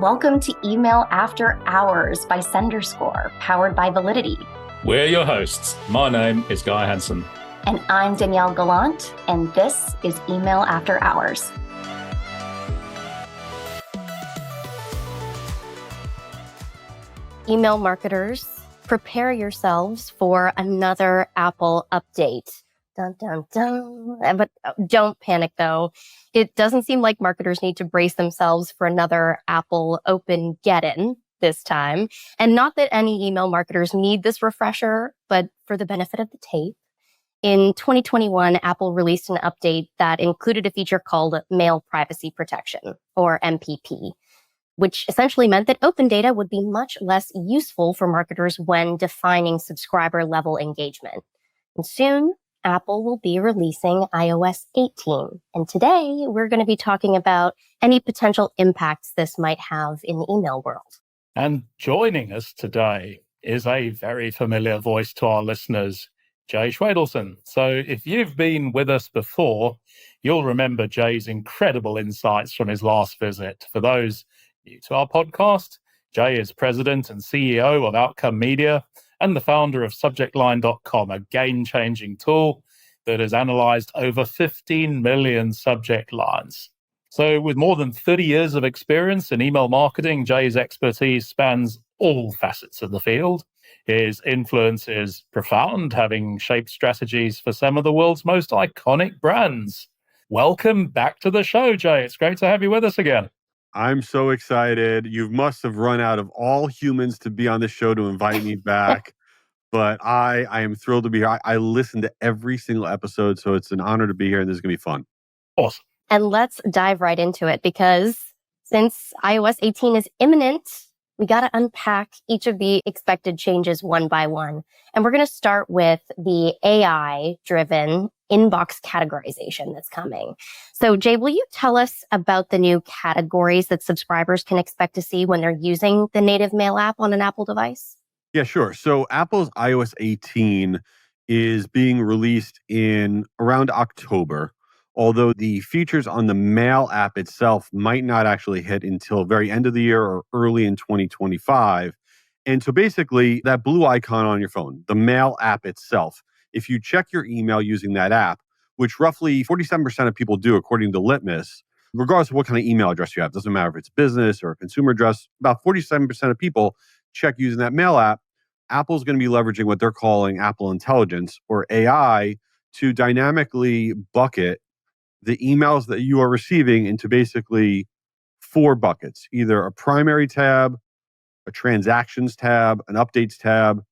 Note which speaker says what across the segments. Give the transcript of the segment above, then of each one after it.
Speaker 1: Welcome to Email After Hours by SenderScore, powered by Validity.
Speaker 2: We're your hosts. My name is Guy Hansen.
Speaker 1: And I'm Danielle Gallant, and this is Email After Hours.
Speaker 3: Email marketers, prepare yourselves for another Apple update. Dun, dun, dun. But don't panic, though. It doesn't seem like marketers need to brace themselves for another Apple Open-Get-In this time. And not that any email marketers need this refresher, but for the benefit of the tape. In 2021, Apple released an update that included a feature called Mail Privacy Protection, or MPP, which essentially meant that open data would be much less useful for marketers when defining subscriber-level engagement. And soon, Apple will be releasing iOS 18. And today, we're going to be talking about any potential impacts this might have in the email world.
Speaker 2: And joining us today is a very familiar voice to our listeners, Jay Schwedelson. So if you've been with us before, you'll remember Jay's incredible insights from his last visit. For those new to our podcast, Jay is president and CEO of Outcome Media and the founder of subjectline.com, a game-changing tool that has analyzed over 15 million subject lines. So with more than 30 years of experience in email marketing, Jay's expertise spans all facets of the field. His influence is profound, having shaped strategies for some of the world's most iconic brands. Welcome back to the show, Jay. It's great to have you with us again.
Speaker 4: I'm so excited. You must have run out of all humans to be on the show to invite me back. But I am thrilled to be here. I listen to every single episode, so it's an honor to be here, and this is going to be fun.
Speaker 2: Awesome.
Speaker 3: And let's dive right into it, because since iOS 18 is imminent, we got to unpack each of the expected changes one by one. And we're going to start with the AI-driven inbox categorization that's coming. So, Jay, will you tell us about the new categories that subscribers can expect to see when they're using the native Mail app on an Apple device?
Speaker 4: Yeah, sure. So Apple's iOS 18 is being released in around October, although the features on the Mail app itself might not actually hit until very end of the year or early in 2025. And so basically, that blue icon on your phone, the Mail app itself, if you check your email using that app, which roughly 47% of people do according to Litmus, regardless of what kind of email address you have, doesn't matter if it's business or a consumer address, about 47% of people check using that Mail app. Apple's going to be leveraging what they're calling Apple Intelligence, or AI, to dynamically bucket the emails that you are receiving into basically 4 buckets, either a primary tab, a transactions tab, an updates tab,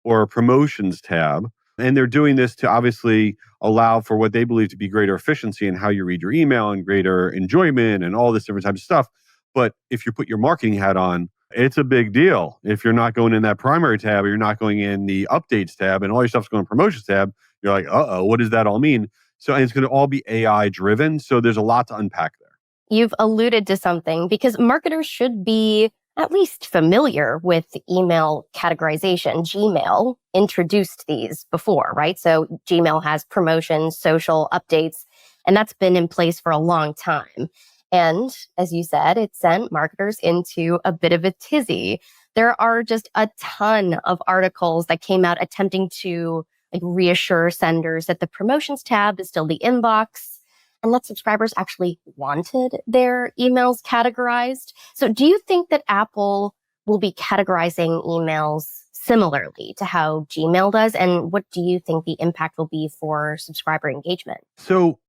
Speaker 4: or a promotions tab. And they're doing this to obviously allow for what they believe to be greater efficiency in how you read your email and greater enjoyment and all this different types of stuff. But if you put your marketing hat on, it's a big deal. If you're not going in that primary tab, or you're not going in the updates tab, and all your stuff's going in promotions tab, you're like, what does that all mean? So, and it's going to all be AI driven. So there's a lot to unpack there.
Speaker 3: You've alluded to something, because marketers should be at least familiar with email categorization. Gmail introduced these before, right? So Gmail has promotions, social updates, and that's been in place for a long time. And as you said, it sent marketers into a bit of a tizzy. There are just a ton of articles that came out attempting to reassure senders that the promotions tab is still the inbox, and that subscribers actually wanted their emails categorized. So do you think that Apple will be categorizing emails similarly to how Gmail does? And what do you think the impact will be for subscriber engagement?
Speaker 4: So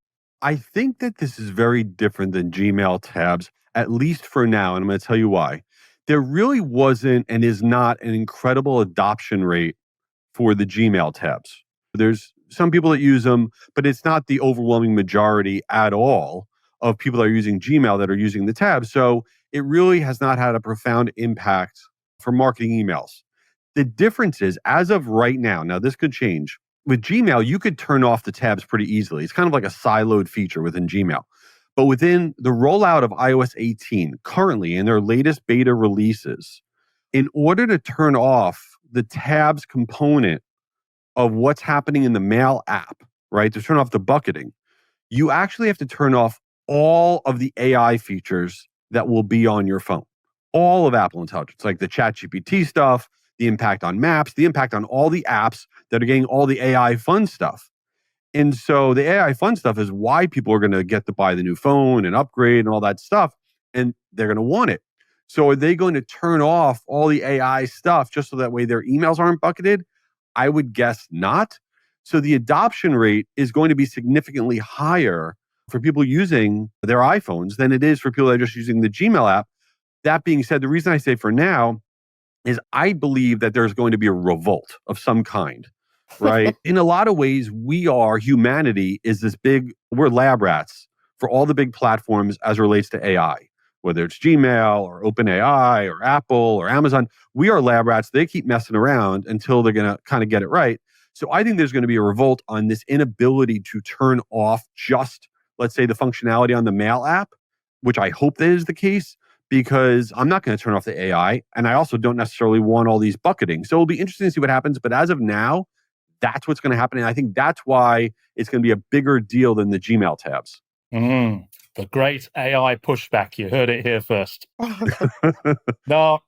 Speaker 4: I think that this is very different than Gmail tabs, at least for now. And I'm going to tell you why. There really wasn't and is not an incredible adoption rate for the Gmail tabs. There's some people that use them, but it's not the overwhelming majority at all of people that are using Gmail that are using the tabs. So it really has not had a profound impact for marketing emails. The difference is, as of right now this could change. With Gmail, you could turn off the tabs pretty easily. It's kind of like a siloed feature within Gmail. But within the rollout of iOS 18, currently in their latest beta releases, in order to turn off the tabs component of what's happening in the Mail app, right, to turn off the bucketing, you actually have to turn off all of the AI features that will be on your phone. all of Apple Intelligence, like the ChatGPT stuff, the impact on Maps, the impact on all the apps that are getting all the AI fun stuff. And so the AI fun stuff is why people are going to get to buy the new phone and upgrade and all that stuff. And they're going to want it. So are they going to turn off all the AI stuff just so that way their emails aren't bucketed? I would guess not. So the adoption rate is going to be significantly higher for people using their iPhones than it is for people that are just using the Gmail app. That being said, the reason I say for now is I believe that there's going to be a revolt of some kind, right? In a lot of ways, humanity is we're lab rats for all the big platforms as it relates to AI, whether it's Gmail or OpenAI or Apple or Amazon. We are lab rats. They keep messing around until they're going to kind of get it right. So I think there's going to be a revolt on this inability to turn off just, let's say, the functionality on the Mail app, which I hope that is the case, because I'm not going to turn off the AI. And I also don't necessarily want all these bucketing. So it'll be interesting to see what happens. But as of now, that's what's going to happen. And I think that's why it's going to be a bigger deal than the Gmail tabs.
Speaker 2: The great AI pushback. You heard it here first. Now,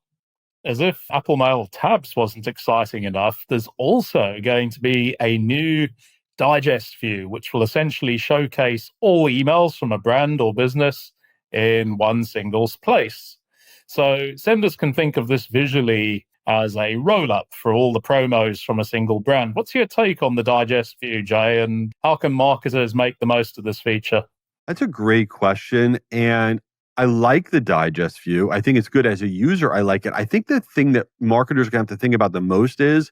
Speaker 2: as if Apple Mail tabs wasn't exciting enough, there's also going to be a new digest view, which will essentially showcase all emails from a brand or business in one single place. So senders can think of this visually as a roll-up for all the promos from a single brand. What's your take on the digest view, Jay, and how can marketers make the most of this feature?
Speaker 4: That's a great question. And I like the digest view. I think it's good as a user. I like it. I think the thing that marketers are going to have to think about the most is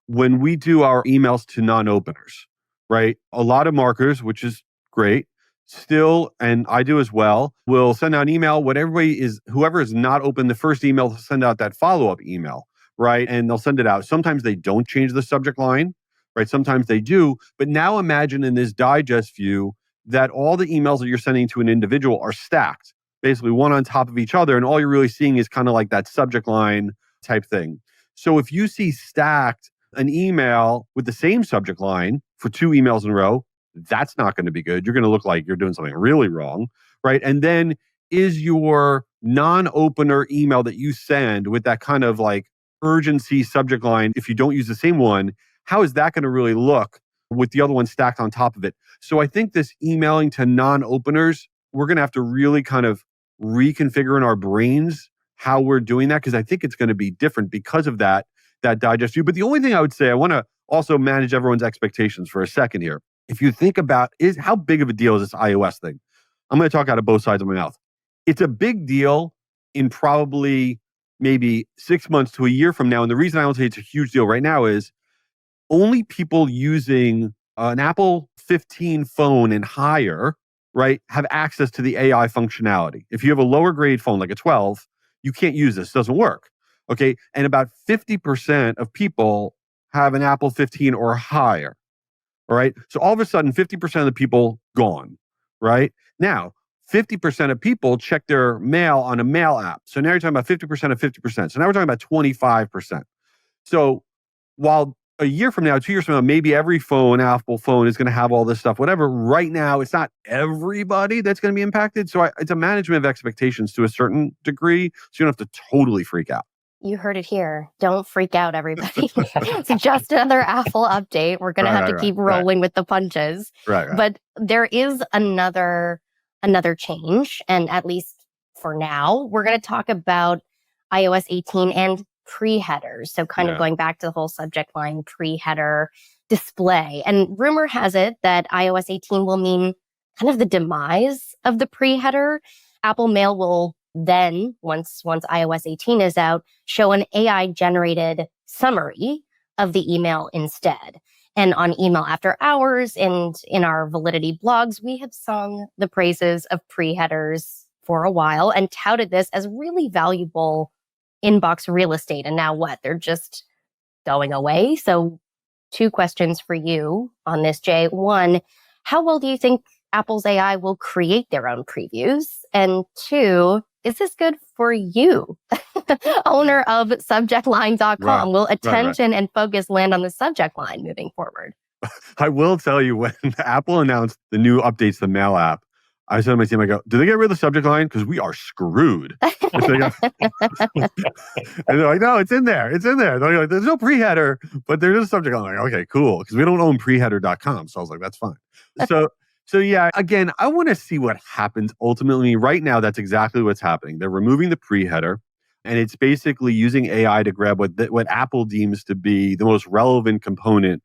Speaker 4: when we do our emails to non-openers, right? A lot of marketers, which is great, still, and I do as well, will send out an email. Whoever is not open the first email, will send out that follow-up email, right? And they'll send it out. Sometimes they don't change the subject line, right? Sometimes they do. But now imagine in this digest view that all the emails that you're sending to an individual are stacked, basically one on top of each other. And all you're really seeing is kind of like that subject line type thing. So if you see stacked an email with the same subject line for 2 emails in a row, that's not going to be good. You're going to look like you're doing something really wrong, right? And then is your non-opener email that you send with that kind of like urgency subject line, if you don't use the same one, how is that going to really look with the other one stacked on top of it? So I think this emailing to non-openers, we're going to have to really kind of reconfigure in our brains how we're doing that, because I think it's going to be different because of that digest view. But the only thing I would say, I want to also manage everyone's expectations for a second here. If you think about how big of a deal is this iOS thing? I'm going to talk out of both sides of my mouth. It's a big deal in probably maybe 6 months to a year from now. And the reason I don't say it's a huge deal right now is only people using an Apple 15 phone and higher, right, have access to the AI functionality. If you have a lower grade phone, like a 12, you can't use this. It doesn't work. Okay. And about 50% of people have an Apple 15 or higher. All right. So all of a sudden, 50% of the people gone. Right. Now, 50% of people check their mail on a mail app. So now you're talking about 50% of 50%. So now we're talking about 25%. So while a year from now, 2 years from now, maybe every Apple phone is going to have all this stuff, whatever. Right now, it's not everybody that's going to be impacted. So it's a management of expectations to a certain degree. So you don't have to totally freak out.
Speaker 3: You heard it here. Don't freak out, everybody. It's just another Apple update. We're going to have to keep rolling with the punches.
Speaker 4: Right.
Speaker 3: But there is another change. And at least for now, we're going to talk about iOS 18 and pre-headers. So kind of going back to the whole subject line pre-header display. And rumor has it that iOS 18 will mean kind of the demise of the pre-header. Apple Mail will then, once iOS 18 is out, show an AI-generated summary of the email instead. And on Email After Hours and in our Validity blogs, we have sung the praises of pre-headers for a while and touted this as really valuable inbox real estate. And now what? They're just going away. So 2 questions for you on this, Jay. 1, how well do you think Apple's AI will create their own previews? And 2, is this good for you? Owner of subjectline.com. Will attention and focus land on the subject line moving forward?
Speaker 4: I will tell you, when Apple announced the new updates to the Mail app, I said to my team, I go, do they get rid of the subject line? Because we are screwed. If they go, and they're like, no, it's in there. It's in there. They're like, there's no pre-header, but there is a subject line. I'm like, okay, cool. Because we don't own preheader.com. So I was like, that's fine. So yeah, again, I want to see what happens ultimately. Right now, that's exactly what's happening. They're removing the pre-header, and it's basically using AI to grab what Apple deems to be the most relevant component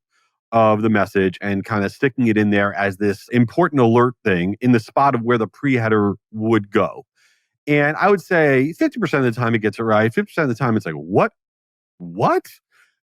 Speaker 4: of the message and kind of sticking it in there as this important alert thing in the spot of where the pre-header would go. And I would say 50% of the time it gets it right. 50% of the time it's like, what? What?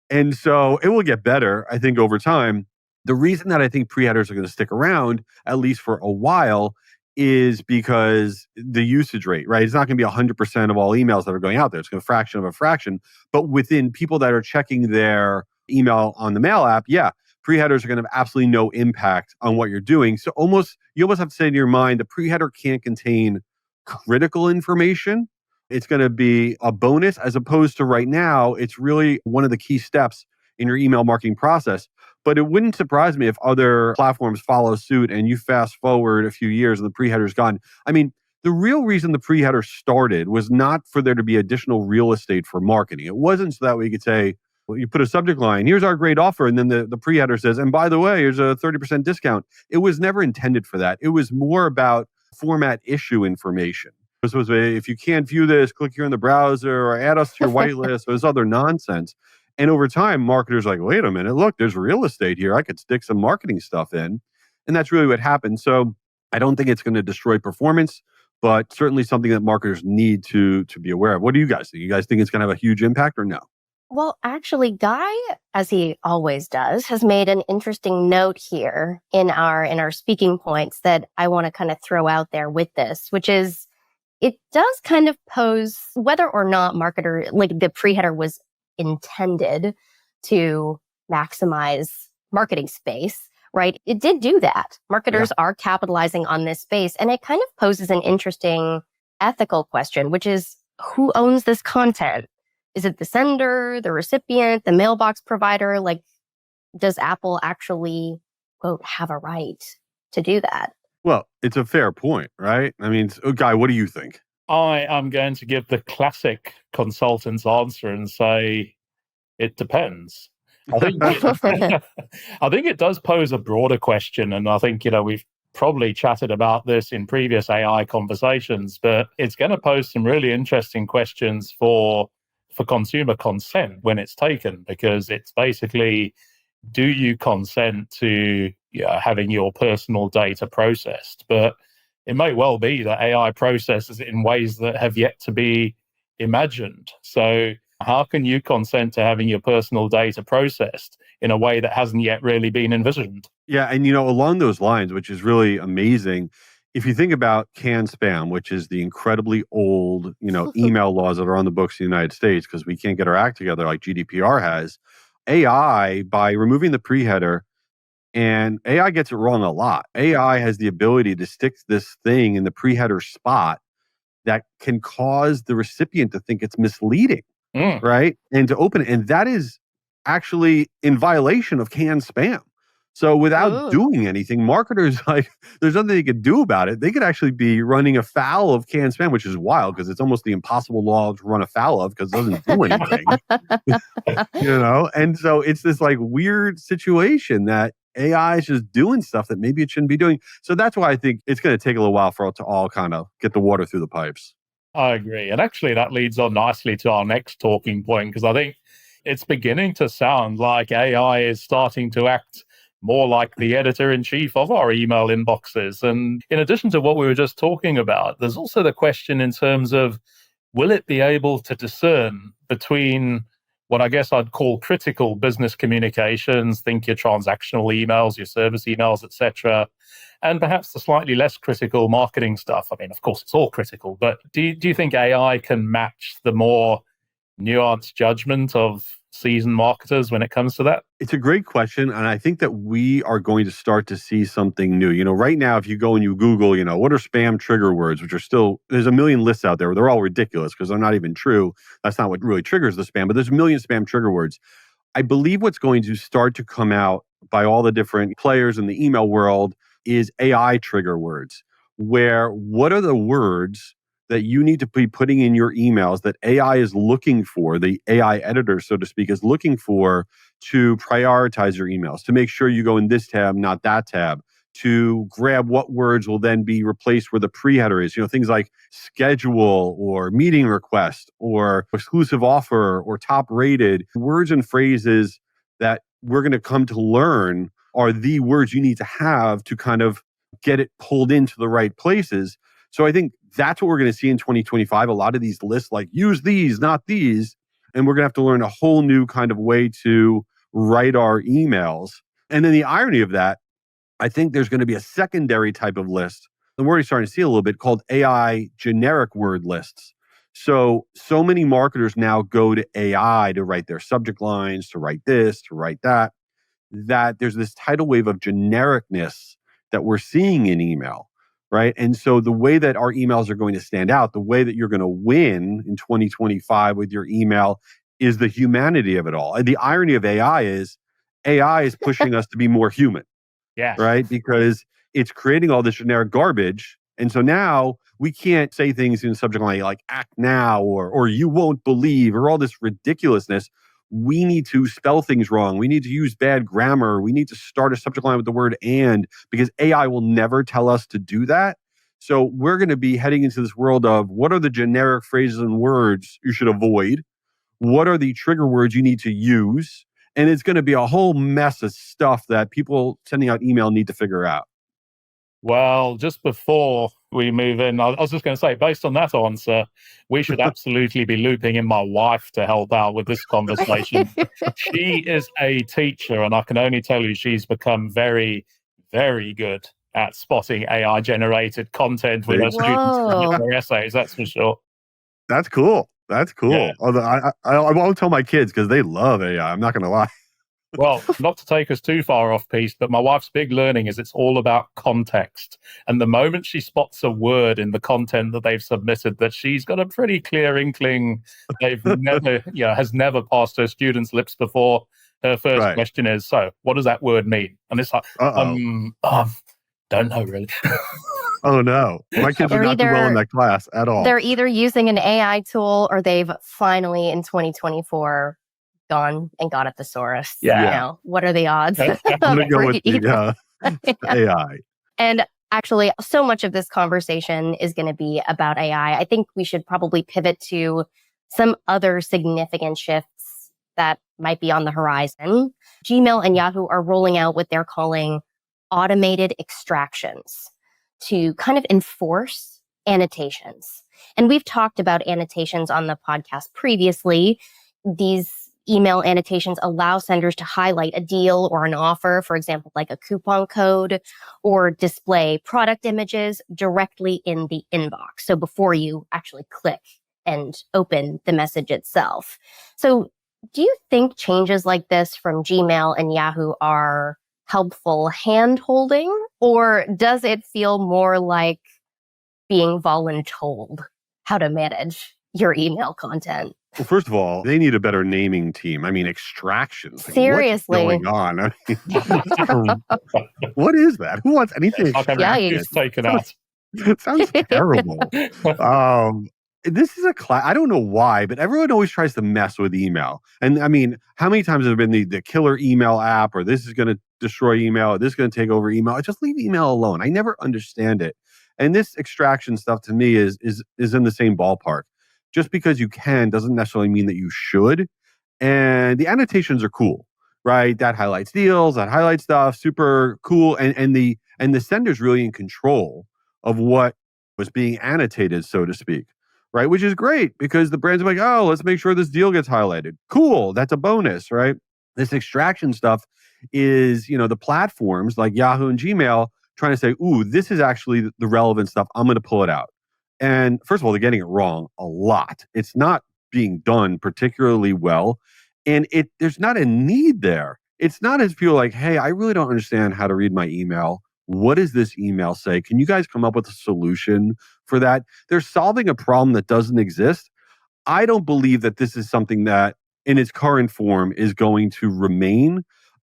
Speaker 4: And so it will get better, I think, over time. The reason that I think pre-headers are going to stick around, at least for a while, is because the usage rate, right? It's not going to be 100% of all emails that are going out there. It's going to be a fraction of a fraction. But within people that are checking their email on the mail app, yeah, pre-headers are going to have absolutely no impact on what you're doing. So you almost have to say in your mind, the pre-header can't contain critical information. It's going to be a bonus as opposed to right now, it's really one of the key steps in your email marketing process. But it wouldn't surprise me if other platforms follow suit and you fast forward a few years and the pre-header's gone. I mean, the real reason the pre-header started was not for there to be additional real estate for marketing. It wasn't so that way you could say, well, you put a subject line, here's our great offer. And then the pre-header says, and by the way, here's a 30% discount. It was never intended for that. It was more about format issue information. This was if you can't view this, click here in the browser or add us to your whitelist or this other nonsense. And over time, marketers are like, wait a minute, look, there's real estate here. I could stick some marketing stuff in. And that's really what happened. So I don't think it's going to destroy performance, but certainly something that marketers need to be aware of. What do you guys think? You guys think it's going to have a huge impact or no?
Speaker 3: Well, actually, Guy, as he always does, has made an interesting note here in our speaking points that I want to kind of throw out there with this, which is it does kind of pose whether or not the pre-header was intended to maximize marketing space, right? It did do that. Marketers are capitalizing on this space, and it kind of poses an interesting ethical question, which is who owns this content? Is it the sender, the recipient, the mailbox provider? Like, does Apple actually, quote, have a right to do that?
Speaker 4: Well, it's a fair point, right? I mean, Guy, what do you think?
Speaker 2: I am going to give the classic consultant's answer and say it depends. I think I think it does pose a broader question, and I think we've probably chatted about this in previous AI conversations, but it's going to pose some really interesting questions for consumer consent when it's taken, because it's basically, do you consent to having your personal data processed? But it may well be that AI processes it in ways that have yet to be imagined. So how can you consent to having your personal data processed in a way that hasn't yet really been envisioned?
Speaker 4: Yeah. And, along those lines, which is really amazing, if you think about CAN spam, which is the incredibly old, email laws that are on the books in the United States, because we can't get our act together like GDPR has, AI, by removing the pre-header, and AI gets it wrong a lot. AI has the ability to stick this thing in the pre-header spot that can cause the recipient to think it's misleading, right? And to open it. And that is actually in violation of CAN spam. So without doing anything, marketers, there's nothing they could do about it. They could actually be running afoul of CAN spam, which is wild because it's almost the impossible law to run afoul of because it doesn't do anything. And so it's this weird situation that AI is just doing stuff that maybe it shouldn't be doing. So that's why I think it's going to take a little while for it to all kind of get the water through the pipes.
Speaker 2: I agree. And actually, that leads on nicely to our next talking point, because I think it's beginning to sound like AI is starting to act more like the editor-in-chief of our email inboxes. And in addition to what we were just talking about, there's also the question in terms of, will it be able to discern between what I guess I'd call critical business communications, think your transactional emails, your service emails, etc., and perhaps the slightly less critical marketing stuff? I mean, of course, it's all critical, but do you think AI can match the more nuanced judgment of seasoned marketers when it comes to that?
Speaker 4: It's a great question. And I think that we are going to start to see something new. Right now, if you go and you Google, what are spam trigger words, which are still, there's a million lists out there. They're all ridiculous because they're not even true. That's not what really triggers the spam, but there's a million spam trigger words. I believe what's going to start to come out by all the different players in the email world is AI trigger words, where what are the words that you need to be putting in your emails that AI is looking for, the AI editor, so to speak, is looking for to prioritize your emails, to make sure you go in this tab, not that tab, to grab what words will then be replaced where the pre-header is. Things like schedule or meeting request or exclusive offer or top rated. Words and phrases that we're going to come to learn are the words you need to have to kind of get it pulled into the right places. So I think that's what we're going to see in 2025. A lot of these lists like use these, not these. And we're going to have to learn a whole new kind of way to write our emails. And then the irony of that, I think there's going to be a secondary type of list, and we're already starting to see a little bit, called AI generic word lists. So many marketers now go to AI to write their subject lines, to write this, to write that, that there's this tidal wave of genericness that we're seeing in email, right? And so the way that our emails are going to stand out, the way that you're going to win in 2025 with your email is the humanity of it all. And the irony of AI is pushing us to be more human.
Speaker 2: Yes.
Speaker 4: Right? Because it's creating all this generic garbage. And so now we can't say things in a subject line like act now or you won't believe or all this ridiculousness. We need to spell things wrong. We need to use bad grammar. We need to start a subject line with the word and, because AI will never tell us to do that. So we're going to be heading into this world of what are the generic phrases and words you should avoid? What are the trigger words you need to use? And it's going to be a whole mess of stuff that people sending out email need to figure out.
Speaker 2: Well, just before we move in, I was just going to say, based on that answer, we should absolutely be looping in my wife to help out with this conversation. She is a teacher, and I can only tell you she's become very, very good at spotting AI-generated content with her students write their essays, that's for sure.
Speaker 4: That's cool. That's cool.
Speaker 2: Yeah.
Speaker 4: Although I won't tell my kids because they love AI. I'm not going to lie.
Speaker 2: Well, not to take us too far off piece, but my wife's big learning is it's all about context. And the moment she spots a word in the content that they've submitted that she's got a pretty clear inkling they've never, has never passed her students' lips before, her first question is, so what does that word mean? And it's like, don't know really.
Speaker 4: Oh no, my kids are not do well in that class at all.
Speaker 3: They're either using an AI tool or they've finally in 2024 gone and got a thesaurus.
Speaker 4: Yeah.
Speaker 3: What are the odds?
Speaker 4: I'm going to go with the AI.
Speaker 3: And actually, so much of this conversation is going to be about AI. I think we should probably pivot to some other significant shifts that might be on the horizon. Gmail and Yahoo are rolling out what they're calling automated extractions to kind of enforce annotations. And we've talked about annotations on the podcast previously. These email annotations allow senders to highlight a deal or an offer, for example, like a coupon code, or display product images directly in the inbox. So before you actually click and open the message itself. So do you think changes like this from Gmail and Yahoo are helpful hand-holding, or does it feel more like being voluntold how to manage your email content?
Speaker 4: Well, first of all, they need a better naming team. I mean, extractions.
Speaker 3: Seriously.
Speaker 4: What's going on? I mean, what is that? Who wants anything extracted?
Speaker 2: Taken out.
Speaker 4: It sounds terrible. This is a class. I don't know why, but everyone always tries to mess with email. And I mean, how many times have there been the killer email app, or this is going to destroy email, or this is going to take over email? Just leave email alone. I never understand it. And this extraction stuff to me is in the same ballpark. Just because you can doesn't necessarily mean that you should. And the annotations are cool, right? That highlights deals, that highlights stuff, super cool. And the sender's really in control of what was being annotated, so to speak. Right, which is great because the brands are like, oh, let's make sure this deal gets highlighted. Cool, that's a bonus, right? This extraction stuff is, the platforms like Yahoo and Gmail trying to say, ooh, this is actually the relevant stuff. I'm going to pull it out. And first of all, they're getting it wrong a lot. It's not being done particularly well. And there's not a need there. It's not as people like, hey, I really don't understand how to read my email. What does this email say? Can you guys come up with a solution for that? They're solving a problem that doesn't exist. I don't believe that this is something that in its current form is going to remain.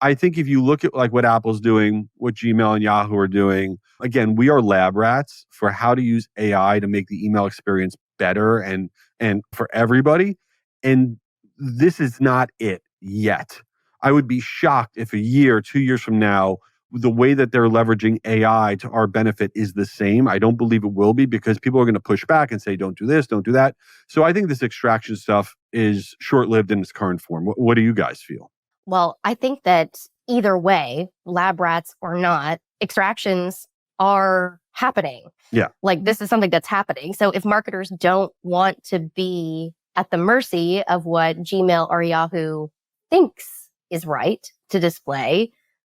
Speaker 4: I think if you look at like what Apple's doing, what Gmail and Yahoo are doing, again, we are lab rats for how to use AI to make the email experience better and for everybody. And this is not it yet. I would be shocked if a year, 2 years from now, the way that they're leveraging AI to our benefit is the same. I don't believe it will be because people are going to push back and say, don't do this, don't do that. So I think this extraction stuff is short lived in its current form. What do you guys feel?
Speaker 3: Well, I think that either way, lab rats or not, extractions are happening.
Speaker 4: Yeah.
Speaker 3: Like this is something that's happening. So if marketers don't want to be at the mercy of what Gmail or Yahoo thinks is right to display,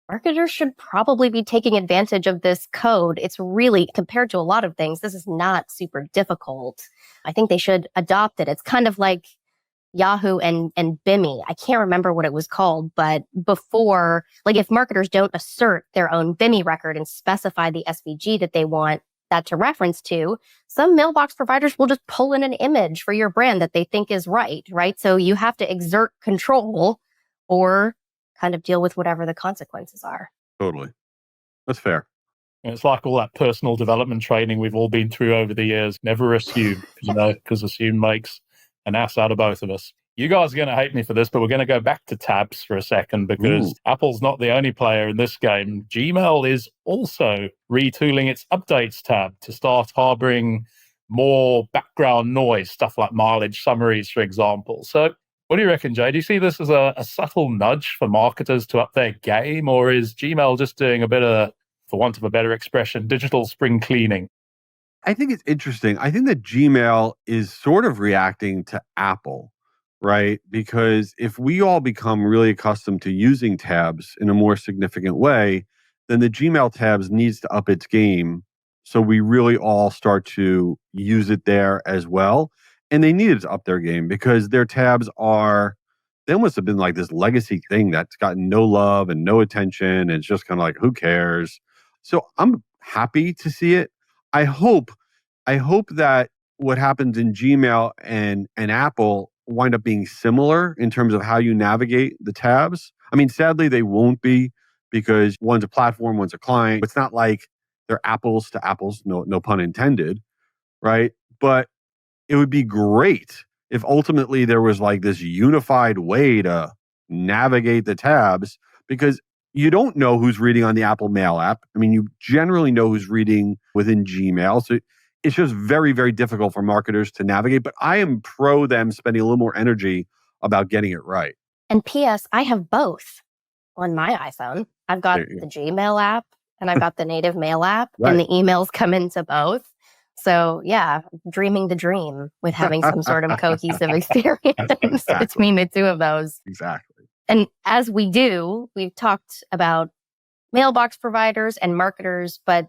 Speaker 3: marketers should probably be taking advantage of this code. It's really, compared to a lot of things, this is not super difficult. I think they should adopt it. It's kind of like Yahoo and Bimmy. I can't remember what it was called, but before, like if marketers don't assert their own Bimmy record and specify the SVG that they want that to reference to, some mailbox providers will just pull in an image for your brand that they think is right? So you have to exert control or kind of deal with whatever the consequences are.
Speaker 4: Totally. That's fair.
Speaker 2: And it's like all that personal development training we've all been through over the years. Never assume, because assume makes an ass out of both of us. You guys are going to hate me for this, but we're going to go back to tabs for a second because Apple's not the only player in this game. Gmail is also retooling its updates tab to start harboring more background noise, stuff like mileage summaries, for example. So what do you reckon, Jay? Do you see this as a subtle nudge for marketers to up their game, or is Gmail just doing a bit of, for want of a better expression, digital spring cleaning?
Speaker 4: I think it's interesting. I think that Gmail is sort of reacting to Apple, right? Because if we all become really accustomed to using tabs in a more significant way, then the Gmail tabs needs to up its game. So we really all start to use it there as well. And they needed to up their game because their tabs they almost have been like this legacy thing that's gotten no love and no attention. And it's just kind of like, who cares? So I'm happy to see it. I hope that what happens in Gmail and Apple wind up being similar in terms of how you navigate the tabs. I mean, sadly, they won't be because one's a platform, one's a client. It's not like they're apples to apples, no pun intended, right? But it would be great if ultimately there was like this unified way to navigate the tabs because you don't know who's reading on the Apple Mail app. I mean, you generally know who's reading within Gmail. So it's just very, very difficult for marketers to navigate. But I am pro them spending a little more energy about getting it right.
Speaker 3: And P.S., I have both on my iPhone. I've got the Gmail app and I've got the native mail app, and the emails come into both. So yeah, dreaming the dream with having some sort of cohesive experience between the two of those.
Speaker 4: Exactly.
Speaker 3: And as we've talked about mailbox providers and marketers, but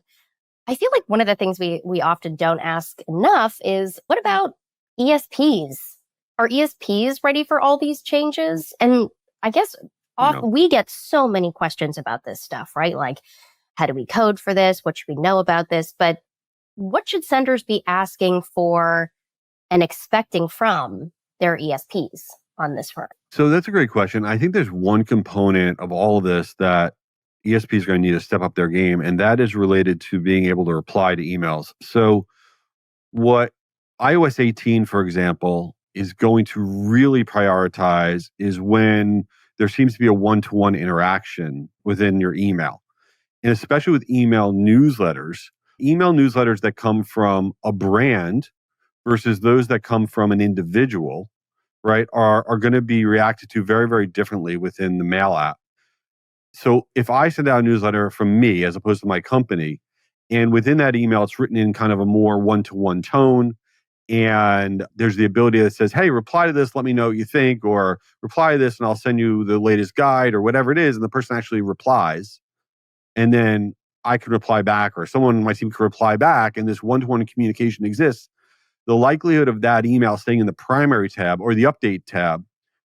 Speaker 3: I feel like one of the things we often don't ask enough is, what about ESPs? Are ESPs ready for all these changes? And I guess we get so many questions about this stuff, right? Like, how do we code for this? What should we know about this? But what should senders be asking for and expecting from their ESPs on this front?
Speaker 4: So that's a great question. I think there's one component of all of this that ESPs are going to need to step up their game, and that is related to being able to reply to emails. So what iOS 18, for example, is going to really prioritize is when there seems to be a one-to-one interaction within your email. And especially with email newsletters that come from a brand versus those that come from an individual, right, are going to be reacted to very, very differently within the mail app. So if I send out a newsletter from me as opposed to my company, and within that email, it's written in kind of a more one-to-one tone, and there's the ability that says, hey, reply to this, let me know what you think, or reply to this and I'll send you the latest guide or whatever it is, and the person actually replies, and then I can reply back or someone on my team can reply back, and this one-to-one communication exists, the likelihood of that email staying in the primary tab or the update tab,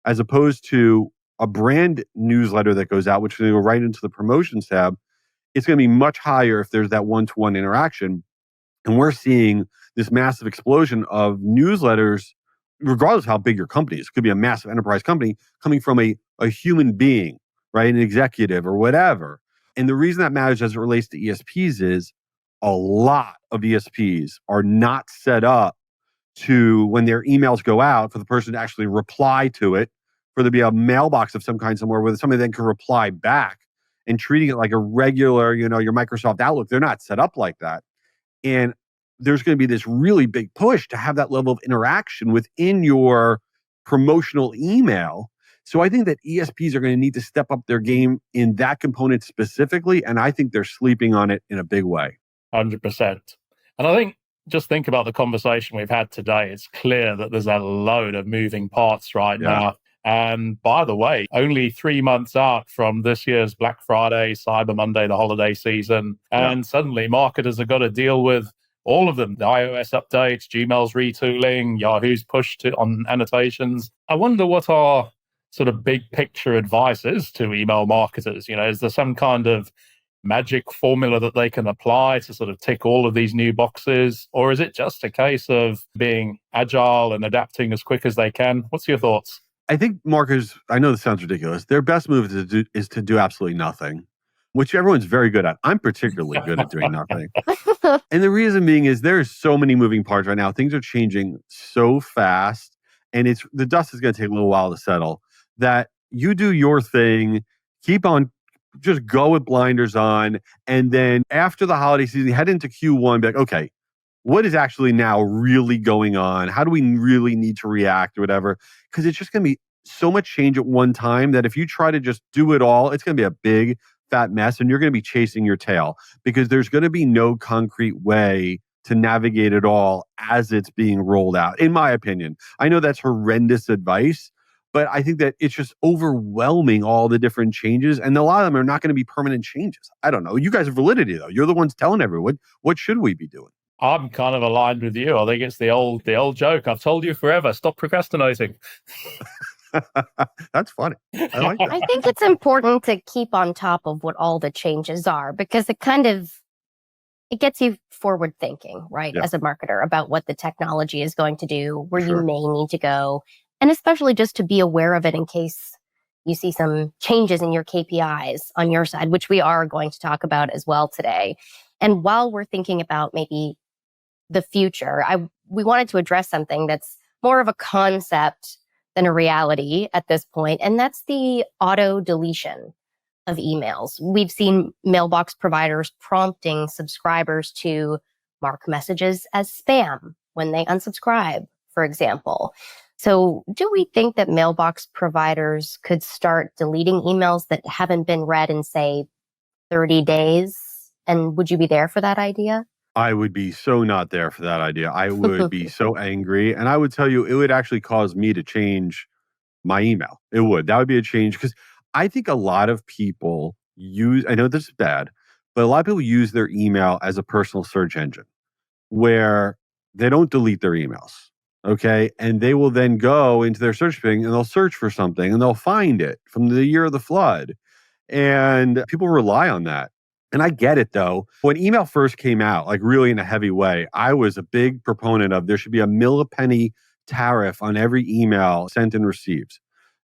Speaker 4: as opposed to a brand newsletter that goes out, which is going to go right into the promotions tab, it's going to be much higher if there's that one-to-one interaction. And we're seeing this massive explosion of newsletters, regardless of how big your company is. It could be a massive enterprise company coming from a human being, right? An executive or whatever. And the reason that matters as it relates to ESPs is a lot of ESPs are not set up to, when their emails go out, for the person to actually reply to it, for there to be a mailbox of some kind somewhere where somebody then can reply back, and treating it like a regular, your Microsoft Outlook. They're not set up like that. And there's going to be this really big push to have that level of interaction within your promotional email. So I think that ESPs are going to need to step up their game in that component specifically. And I think they're sleeping on it in a big way.
Speaker 2: 100%. And I think, just think about the conversation we've had today. It's clear that there's a load of moving parts right now. And by the way, only 3 months out from this year's Black Friday, Cyber Monday, the holiday season. And suddenly marketers have got to deal with all of them. The iOS updates, Gmail's retooling, Yahoo's push on annotations. I wonder what our sort of big picture advice is to email marketers. Is there some kind of magic formula that they can apply to sort of tick all of these new boxes? Or is it just a case of being agile and adapting as quick as they can? What's your thoughts?
Speaker 4: I think marketers, I know this sounds ridiculous, their best move is to do absolutely nothing, which everyone's very good at. I'm particularly good at doing nothing. And the reason being is there's so many moving parts right now. Things are changing so fast, and the dust is going to take a little while to settle, that you do your thing, keep on, just go with blinders on. And then after the holiday season, head into Q1, be like, okay, what is actually now really going on? How do we really need to react or whatever? Because it's just going to be so much change at one time that if you try to just do it all, it's going to be a big fat mess, and you're going to be chasing your tail, because there's going to be no concrete way to navigate it all as it's being rolled out, in my opinion. I know that's horrendous advice, but I think that it's just overwhelming, all the different changes, and a lot of them are not going to be permanent changes. I don't know. You guys have validity, though. You're the ones telling everyone, what should we be doing?
Speaker 2: I'm kind of aligned with you. I think it's the old joke. I've told you forever, stop procrastinating.
Speaker 4: That's funny. I like that.
Speaker 3: I think it's important to keep on top of what all the changes are, because it gets you forward thinking, right?
Speaker 4: Yeah.
Speaker 3: As a marketer, about what the technology is going to do, where
Speaker 4: Sure.
Speaker 3: you may need to go, and especially just to be aware of it in case you see some changes in your KPIs on your side, which we are going to talk about as well today. And while we're thinking about maybe the future, we wanted to address something that's more of a concept than a reality at this point, and that's the auto deletion of emails. We've seen mailbox providers prompting subscribers to mark messages as spam when they unsubscribe, for example. So do we think that mailbox providers could start deleting emails that haven't been read in, say, 30 days? And would you be there for that idea?
Speaker 4: I would be so not there for that idea. I would be so angry. And I would tell you, it would actually cause me to change my email. It would. That would be a change, because I think a lot of people I know this is bad, but a lot of people use their email as a personal search engine where they don't delete their emails. Okay. And they will then go into their search thing and they'll search for something and they'll find it from the year of the flood. And people rely on that. And I get it, though. When email first came out, like really in a heavy way, I was a big proponent of there should be a millipenny tariff on every email sent and received.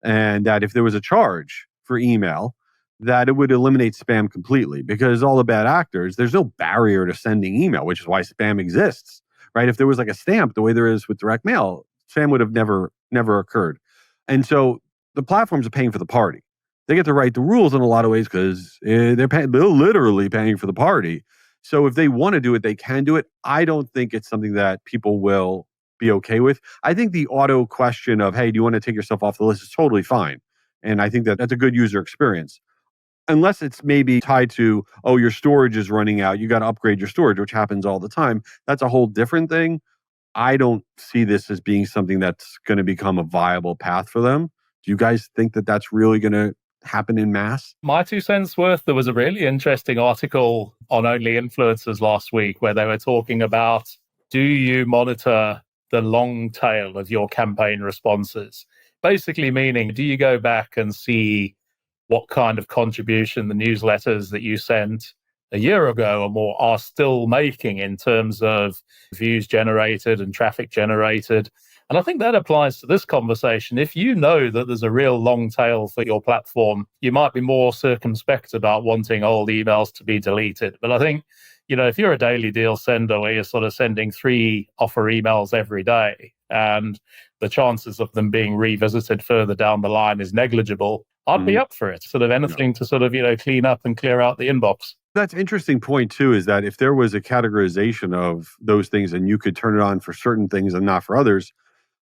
Speaker 4: And that if there was a charge for email, that it would eliminate spam completely, because all the bad actors, there's no barrier to sending email, which is why spam exists, right? If there was like a stamp, the way there is with direct mail, spam would have never occurred. And so the platforms are paying for the party. They get to write the rules in a lot of ways because they're literally paying for the party. So if they want to do it, they can do it. I don't think it's something that people will be okay with. I think the auto question of, hey, do you want to take yourself off the list, is totally fine. And I think that that's a good user experience. Unless it's maybe tied to, oh, your storage is running out, you got to upgrade your storage, which happens all the time. That's a whole different thing. I don't see this as being something that's going to become a viable path for them. Do you guys think that that's really going to happen in mass?
Speaker 2: My 2 cents worth, there was a really interesting article on Only Influencers last week where they were talking about, do you monitor the long tail of your campaign responses? Basically meaning, do you go back and see what kind of contribution the newsletters that you sent a year ago or more are still making in terms of views generated and traffic generated. And I think that applies to this conversation. If you know that there's a real long tail for your platform, you might be more circumspect about wanting old emails to be deleted. But I think, if you're a daily deal sender where you're sort of sending 3 offer emails every day and the chances of them being revisited further down the line is negligible, I'd be up for it. Sort of anything to sort of, clean up and clear out the inbox.
Speaker 4: That's an interesting point too, is that if there was a categorization of those things and you could turn it on for certain things and not for others,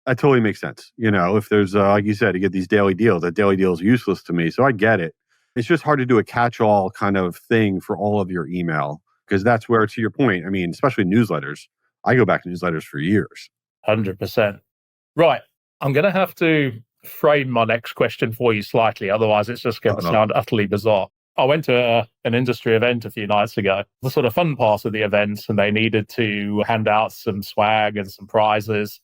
Speaker 4: that totally makes sense. If there's, like you said, you get these daily deals, that daily deal is useless to me. So I get it. It's just hard to do a catch-all kind of thing for all of your email, because that's where, to your point, I mean, especially newsletters, I go back to newsletters for years.
Speaker 2: 100%. Right. I'm going to have to frame my next question for you slightly. Otherwise, it's just going to sound utterly bizarre. I went to an industry event a few nights ago, the sort of fun part of the event, and they needed to hand out some swag and some prizes.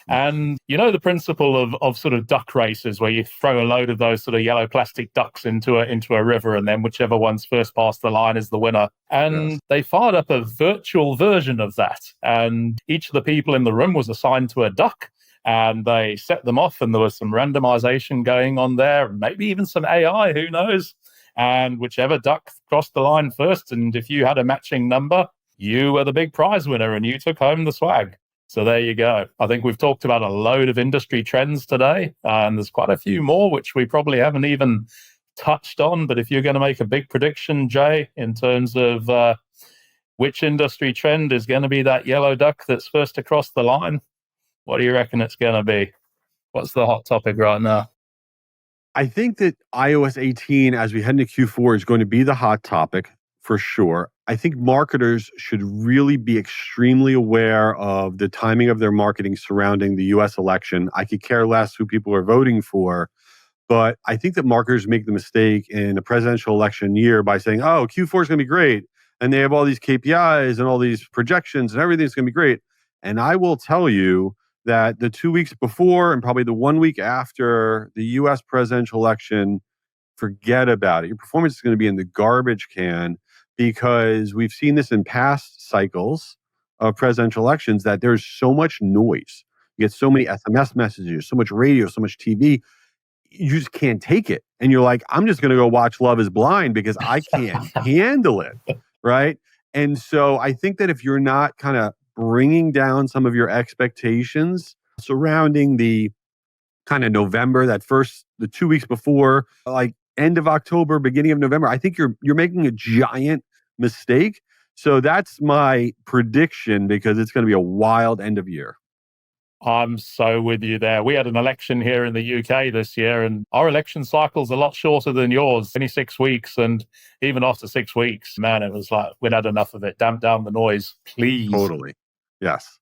Speaker 2: And the principle of sort of duck races, where you throw a load of those sort of yellow plastic ducks into a river, and then whichever one's first past the line is the winner. And they fired up a virtual version of that. And each of the people in the room was assigned to a duck. And they set them off, and there was some randomization going on there, maybe even some AI, who knows? And whichever duck crossed the line first, and if you had a matching number, you were the big prize winner and you took home the swag. So there you go. I think we've talked about a load of industry trends today, and there's quite a few more which we probably haven't even touched on. But if you're going to make a big prediction, Jay, in terms of which industry trend is going to be that yellow duck that's first across the line, what do you reckon it's going to be? What's the hot topic right now?
Speaker 4: I think that iOS 18, as we head into Q4, is going to be the hot topic for sure. I think marketers should really be extremely aware of the timing of their marketing surrounding the US election. I could care less who people are voting for, but I think that marketers make the mistake in a presidential election year by saying, oh, Q4 is going to be great. And they have all these KPIs and all these projections and everything's going to be great. And I will tell you that the 2 weeks before and probably the 1 week after the US presidential election, forget about it. Your performance is going to be in the garbage can, because we've seen this in past cycles of presidential elections that there's so much noise. You get so many SMS messages, so much radio, so much TV. You just can't take it. And you're like, I'm just going to go watch Love is Blind because I can't handle it. Right. And so I think that if you're not kind of bringing down some of your expectations surrounding the kind of November, the 2 weeks before, like end of October, beginning of November, I think you're making a giant mistake. So that's my prediction, because it's going to be a wild end of year.
Speaker 2: I'm so with you there. We had an election here in the UK this year, and our election cycle's a lot shorter than yours, only 6 weeks. And even after 6 weeks, man, it was like, we'd had enough of it. Damp down the noise, please.
Speaker 4: Totally. Yes.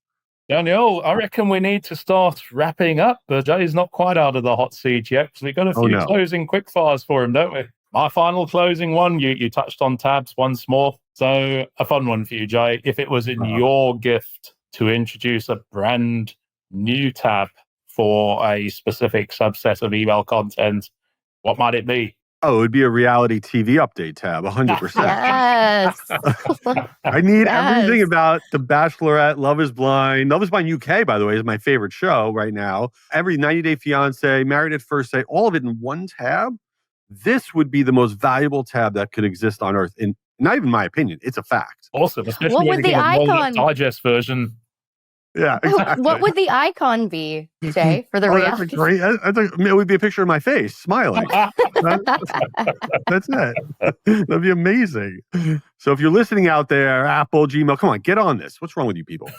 Speaker 2: Danielle, I reckon we need to start wrapping up, but Jay's not quite out of the hot seat yet, because we've got a few closing quickfires for him, don't we? My final closing one, you touched on tabs once more. So a fun one for you, Jay. If it was in your gift to introduce a brand new tab for a specific subset of email content, what might it be?
Speaker 4: Oh, it would be a reality TV update tab, 100%.
Speaker 3: Yes.
Speaker 4: I need everything about The Bachelorette, Love is Blind. Love is Blind UK, by the way, is my favorite show right now. Every 90 Day Fiancé, Married at First Sight, all of it in one tab. This would be the most valuable tab that could exist on Earth. And not even my opinion, it's a fact.
Speaker 2: Awesome. Especially
Speaker 3: what would the icon
Speaker 2: digest version.
Speaker 4: Yeah, exactly.
Speaker 3: What would the icon be, Jay, for the reality?
Speaker 4: It would be a picture of my face, smiling. That's it. That'd be amazing. So if you're listening out there, Apple, Gmail, come on, get on this. What's wrong with you people?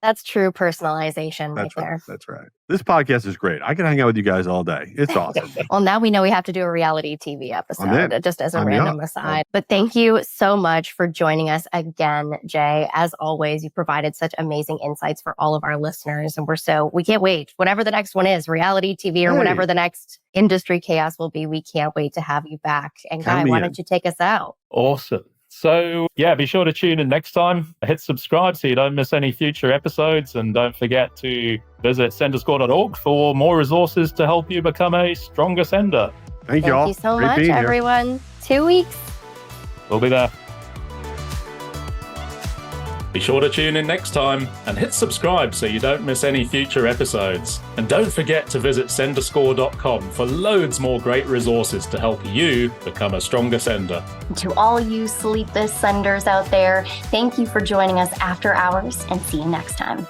Speaker 3: That's true personalization there.
Speaker 4: That's right. This podcast is great. I can hang out with you guys all day. It's awesome.
Speaker 3: Well, now we know we have to do a reality TV episode, just as a random aside. But thank you so much for joining us again, Jay. As always, you provided such amazing insights for all of our listeners. And we can't wait. Whatever the next one is, reality TV or whatever the next industry chaos will be, we can't wait to have you back. And Guy, why don't you take us out?
Speaker 2: Awesome. So yeah, be sure to tune in next time. Hit subscribe so you don't miss any future episodes. And don't forget to visit senderscore.org for more resources to help you become a stronger sender.
Speaker 4: Thank you all.
Speaker 3: Thank you so much, everyone. 2 weeks.
Speaker 2: We'll be there. Be sure to tune in next time and hit subscribe so you don't miss any future episodes. And don't forget to visit senderscore.com for loads more great resources to help you become a stronger sender.
Speaker 1: To all you sleepless senders out there, thank you for joining us after hours, and see you next time.